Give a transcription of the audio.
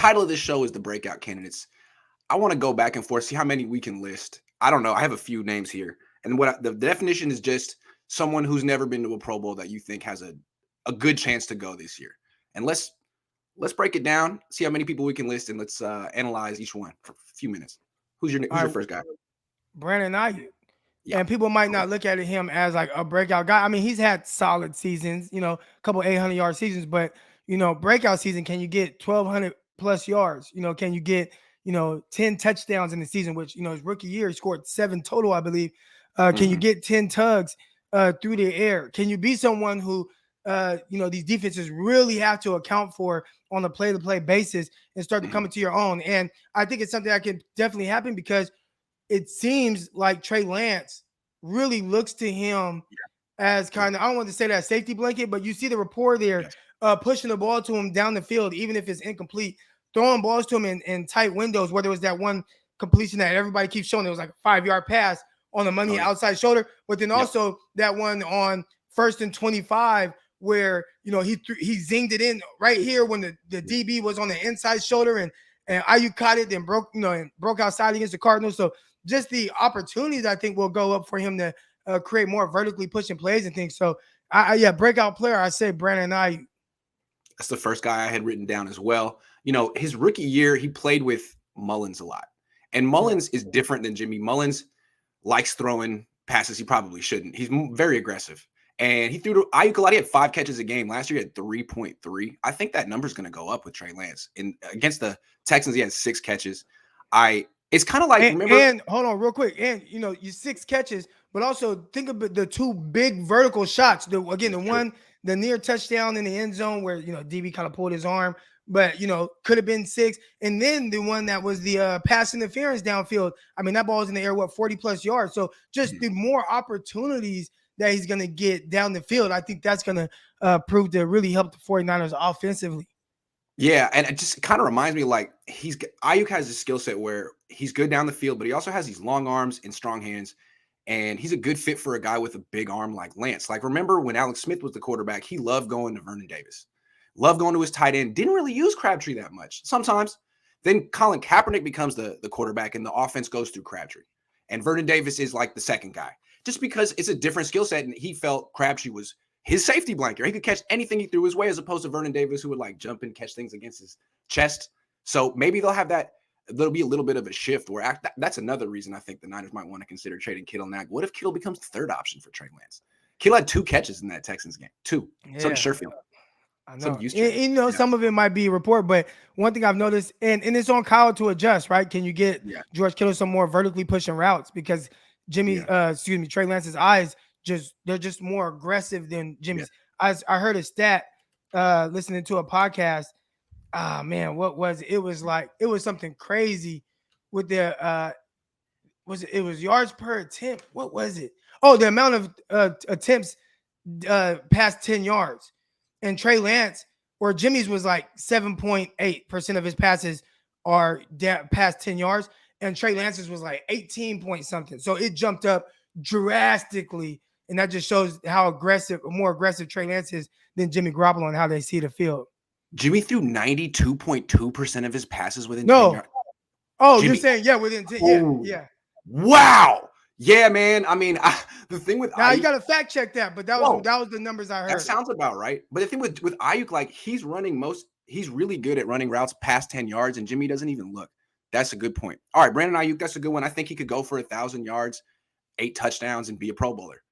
title of this show is the breakout candidates. I want to go back and forth, see how many we can list. I don't know. I have a few names here. And the definition is just someone who's never been to a Pro Bowl that you think has a good chance to go this year. And let's break it down, see how many people we can list, and let's analyze each one for a few minutes. Who's your first guy? Brandon Aiyuk. Yeah. And people might not look at him as like a breakout guy. I mean, he's had solid seasons, a couple 800-yard seasons, but breakout season, can you get 1,200 plus yards? Can you get 10 touchdowns in the season, which his rookie year he scored 7 total, I believe. Can you get 10 tugs through the air? Can you be someone who these defenses really have to account for on a play-to-play basis and start to come into your own? And I think it's something that can definitely happen because it seems like Trey Lance really looks to him as kind of, I don't want to say that safety blanket, but you see the rapport there, pushing the ball to him down the field, even if it's incomplete, throwing balls to him in tight windows, whether it was that one completion that everybody keeps showing, it was like a 5-yard pass on the money outside shoulder, but then also that one on 1st and 25 where, he zinged it in right here when the DB was on the inside shoulder and Aiyuk caught it, then broke outside against the Cardinals. So just the opportunities I think will go up for him to create more vertically pushing plays and things. So breakout player, I say Brandon Aiyuk. That's the first guy I had written down as well. His rookie year, he played with Mullins a lot. And Mullins is different than Jimmy. Mullins likes throwing passes he probably shouldn't. He's very aggressive. And he threw to Aiyuk a lot. He had 5 catches a game. Last year, he had 3.3. I think that number's going to go up with Trey Lance. Against the Texans, he had 6 catches. It's kind of like, and hold on real quick. And, you 6 catches, but also think of the 2 big vertical shots. The near touchdown in the end zone where, DB kind of pulled his arm, but, could have been 6. And then the one that was the pass interference downfield. I mean, that ball was in the air, 40 plus yards. So just the more opportunities that he's going to get down the field, I think that's going to prove to really help the 49ers offensively. Yeah, and it just kind of reminds me like Aiyuk has a skill set where he's good down the field, but he also has these long arms and strong hands, and he's a good fit for a guy with a big arm like Lance. Like, remember when Alex Smith was the quarterback, he loved going to Vernon Davis, loved going to his tight end, didn't really use Crabtree that much sometimes. Then Colin Kaepernick becomes the quarterback, and the offense goes through Crabtree. And Vernon Davis is like the second guy, just because it's a different skill set, and he felt Crabtree was his safety blanket. He could catch anything he threw his way, as opposed to Vernon Davis, who would like jump and catch things against his chest. So maybe they'll have that. There'll be a little bit of a shift where that's another reason I think the Niners might want to consider trading Kittle now. What if Kittle becomes the third option for Trey Lance? Kittle had 2 catches in that Texans game. 2. Yeah. So did Sherfield. I know. Some of it might be a report, but one thing I've noticed, and it's on Kyle to adjust, right? Can you get George Kittle some more vertically pushing routes? Because Trey Lance's eyes they're just more aggressive than Jimmy's. I heard a stat listening to a podcast. What was it? It was something crazy with the it was yards per attempt. What was it? Oh, the amount of attempts past 10 yards. And Trey Lance or Jimmy's was like 7.8% of his passes are past 10 yards. And Trey Lance's was like 18 point something. So it jumped up drastically. And that just shows how more aggressive Trey Lance is than Jimmy Garoppolo and how they see the field. Jimmy threw 92.2% of his passes within 10 yards. Oh, Jimmy. You're saying, within 10. Yeah. Wow. Yeah, man. I mean, the thing with Aiyuk, you got to fact check that, but that was the numbers I heard. That sounds about right. But the thing with Aiyuk, like he's really good at running routes past 10 yards, and Jimmy doesn't even look. That's a good point. All right, Brandon Aiyuk, that's a good one. I think he could go for 1,000 yards, 8 touchdowns, and be a Pro Bowler.